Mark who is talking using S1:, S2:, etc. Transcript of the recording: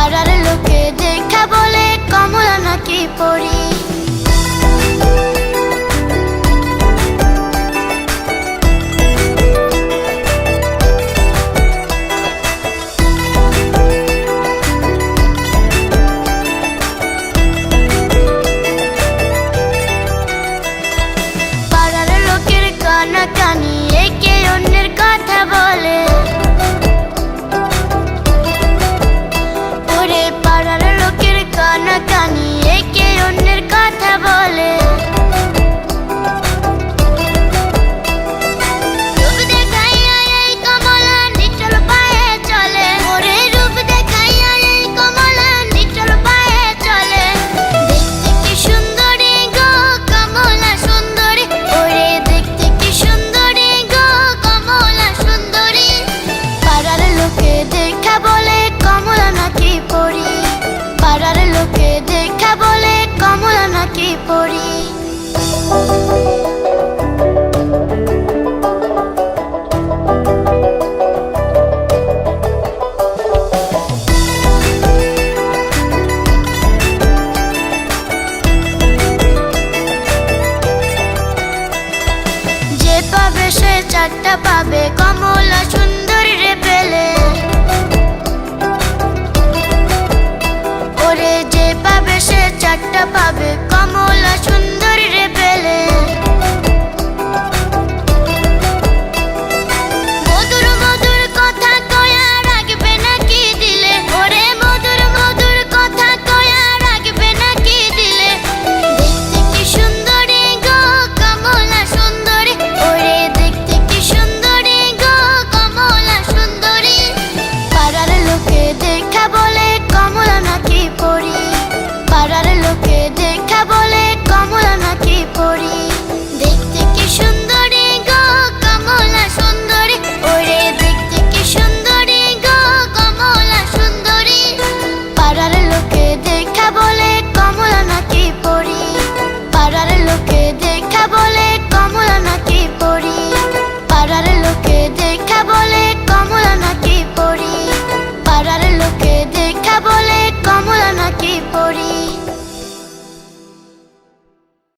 S1: পাড়ার লোকে দেখা বলে কমলা নাকি পরি। পাড়ার লোকের কানাকানি একে অন্যের কথা বলে, ওরে পাড়ার লোকের কানাকানি একে অন্যের কথা বলে। রূপ দেখাইয়া এই কমলা নিটল পায়ে চলে, ওরে রূপ দেখাইয়া এই কমলা নিটল পায়ে চলে। দেখতে কি সুন্দরী গো কমলা সুন্দরী, ওরে দেখতে কি সুন্দরী গো কমলা সুন্দরী। পাড়ার লোকে দেখা বলে কমলা নাকি পরি, পাড়ার লোকে দেখা বলে কমলা নাকি পরি। যে পাবে সে চারটা পাবে কমলা সুন্দরী রে পেলে, ওরে যে পাবে সে চারটা পাবে কমলা সুন্দরী রে পেলে। মধুর মধুর কথা কয়া রাখবে নাকি দিলে, ওরে মধুর মধুর কথা কয়া রাখবে নাকি দিলে। দেখতে কি সুন্দরী গো কমলা সুন্দরী, ওরে দেখতে কি সুন্দরী গো কমলা সুন্দরী। পাড়ার লোকে দেখা বলে কমলা নাকি পরি, পাড়ার লোকে দেখা বলে কমলা নাকি পরি। দেখতে কি সুন্দরী গো কমলা সুন্দরী, ওরে দেখতে কি সুন্দরী গো কমলা সুন্দরী। পাড়ার লোকে দেখা বলে কমলা নাকি পরি, পাড়ার লোকে দেখা বলে কমলা নাকি পরি। পাড়ার লোকে দেখা বলে কমলা নাকি পরি, পাড়ার লোকে দেখা বলে কমলা নাকি পরি।